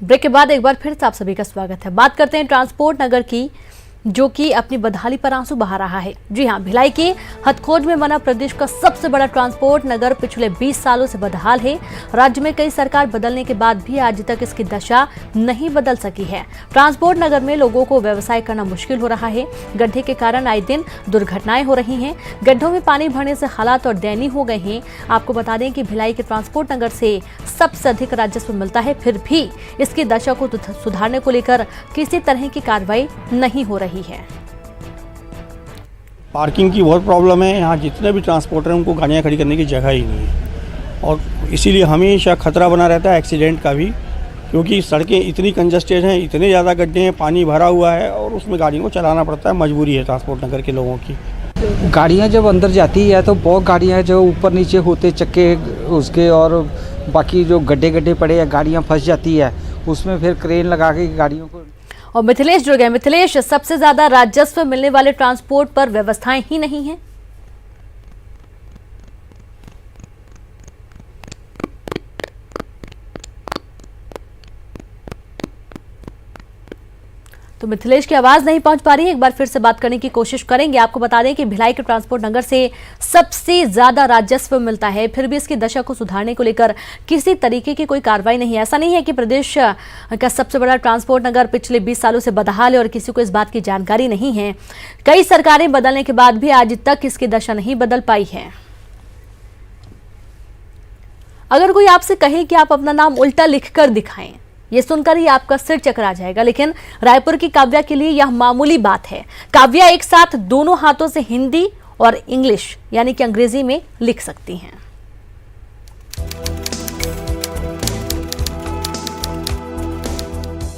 Break के बाद एक बार फिर से आप सभी का स्वागत है। बात करते हैं ट्रांसपोर्ट नगर की, जो कि अपनी बदहाली पर आंसू बहा रहा है। जी हां, भिलाई की हथखोज में बना प्रदेश का सबसे बड़ा ट्रांसपोर्ट नगर पिछले 20 सालों से बदहाल है। राज्य में कई सरकार बदलने के बाद भी आज तक इसकी दशा नहीं बदल सकी है। ट्रांसपोर्ट नगर में लोगों को व्यवसाय करना मुश्किल हो रहा है। गड्ढे के कारण आए दिन दुर्घटनाएं हो रही हैं। गड्ढों में पानी भरने से हालात और दयनीय हो गए हैं। आपको बता दें कि भिलाई के ट्रांसपोर्ट नगर से सबसे अधिक राजस्व मिलता है, फिर भी इसकी दशा को सुधारने को लेकर किसी तरह की कार्रवाई नहीं हो रही है। पार्किंग की बहुत प्रॉब्लम है। यहाँ जितने भी ट्रांसपोर्टर हैं उनको गाड़ियाँ खड़ी करने की जगह ही नहीं है और इसीलिए हमेशा खतरा बना रहता है एक्सीडेंट का भी, क्योंकि सड़कें इतनी कंजस्टेड हैं, इतने ज़्यादा गड्ढे हैं, पानी भरा हुआ है और उसमें गाड़ियों को चलाना पड़ता है। मजबूरी है ट्रांसपोर्ट नगर के लोगों की। गाड़ियाँ जब अंदर जाती है तो बहुत गाड़ियाँ जो ऊपर नीचे होते चक्के उसके, और बाकी जो गड्ढे पड़े या गाड़ियाँ फंस जाती है उसमें फिर क्रेन लगा के गाड़ियों को। और मिथिलेश जुड़ गए। मिथिलेश, सबसे ज्यादा राजस्व मिलने वाले ट्रांसपोर्ट पर व्यवस्थाएं ही नहीं है। तो मिथिलेश की आवाज नहीं पहुंच पा रही है, एक बार फिर से बात करने की कोशिश करेंगे। आपको बता दें कि भिलाई के ट्रांसपोर्ट नगर से सबसे ज्यादा राजस्व मिलता है, फिर भी इसकी दशा को सुधारने को लेकर किसी तरीके की कोई कार्रवाई नहीं है। ऐसा नहीं है कि प्रदेश का सबसे बड़ा ट्रांसपोर्ट नगर पिछले 20 सालों से बदहाल है और किसी को इस बात की जानकारी नहीं है। कई सरकारें बदलने के बाद भी आज तक इसकी दशा नहीं बदल पाई है। अगर कोई आपसे कहे कि आप अपना नाम उल्टा लिखकर दिखाएं, ये सुनकर ही आपका सिर चकरा जाएगा, लेकिन रायपुर की काव्या के लिए यह मामूली बात है। काव्या एक साथ दोनों हाथों से हिंदी और इंग्लिश यानी कि अंग्रेजी में लिख सकती हैं।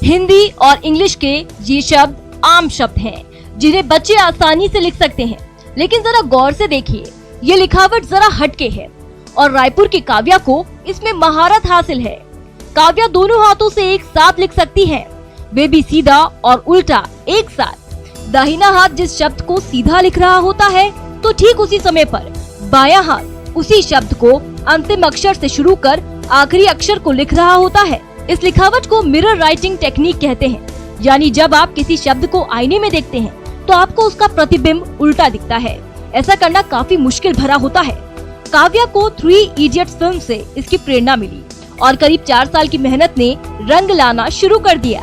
हिंदी और इंग्लिश के ये शब्द आम शब्द हैं, जिन्हें बच्चे आसानी से लिख सकते हैं, लेकिन जरा गौर से देखिए, ये लिखावट जरा हटके है और रायपुर की काव्या को इसमें महारत हासिल है। काव्या दोनों हाथों से एक साथ लिख सकती है, वे भी सीधा और उल्टा एक साथ। दाहिना हाथ जिस शब्द को सीधा लिख रहा होता है, तो ठीक उसी समय पर बायां हाथ उसी शब्द को अंतिम अक्षर से शुरू कर आखिरी अक्षर को लिख रहा होता है। इस लिखावट को मिरर राइटिंग टेक्निक कहते हैं, यानी जब आप किसी शब्द को आईने में देखते हैं तो आपको उसका प्रतिबिंब उल्टा दिखता है। ऐसा करना काफी मुश्किल भरा होता है। काव्या को 3 इडियट्स फिल्म से इसकी प्रेरणा मिली और करीब 4 साल की मेहनत ने रंग लाना शुरू कर दिया।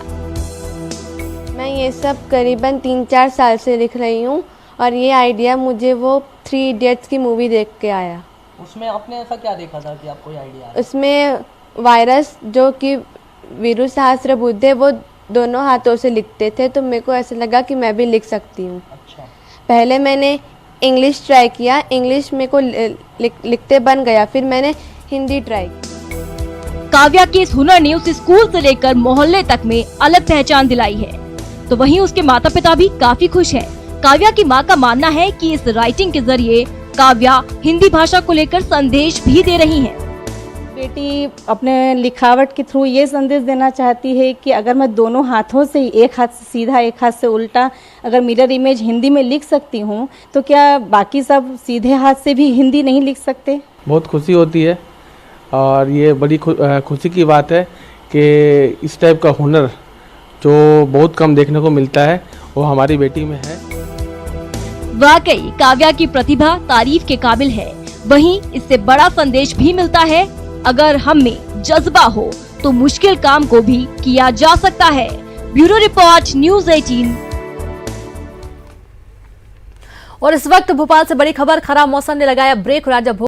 मैं ये सब करीबन 3-4 साल से लिख रही हूँ और ये आइडिया मुझे वो 3 इडियट्स की मूवी देख के आया। उसमें आपने ऐसा क्या देखा था कि आपको ये आइडिया आया? उसमें वायरस जो कि वीरू सहस्त्रबुद्धे वो दोनों हाथों से लिखते थे, तो मेरे को ऐसा लगा कि मैं भी लिख सकती हूँ। अच्छा। पहले मैंने इंग्लिश ट्राई किया, इंग्लिश मेरे को लिखते बन गया, फिर मैंने हिंदी ट्राई की। काव्या के इस हुनर ने उसे स्कूल से लेकर मोहल्ले तक में अलग पहचान दिलाई है, तो वहीं उसके माता पिता भी काफी खुश हैं। काव्या की मां का मानना है कि इस राइटिंग के जरिए काव्या हिंदी भाषा को लेकर संदेश भी दे रही हैं। बेटी अपने लिखावट के थ्रू ये संदेश देना चाहती है कि अगर मैं दोनों हाथों से, एक हाथ से सीधा एक हाथ से उल्टा, अगर मिरर इमेज हिंदी में लिख सकती हूँ, तो क्या बाकी सब सीधे हाथ से भी हिंदी नहीं लिख सकते? बहुत खुशी होती है और ये बड़ी खुशी की बात है कि इस टाइप का हुनर जो बहुत कम देखने को मिलता है वो हमारी बेटी में है। वाकई काव्या की प्रतिभा तारीफ के काबिल है। वहीं इससे बड़ा संदेश भी मिलता है, अगर हम में जज्बा हो तो मुश्किल काम को भी किया जा सकता है। Bureau report, news 18। और इस वक्त भोपाल से बड़ी खबर, खराब मौसम ने लगाया ब्रेक। राजा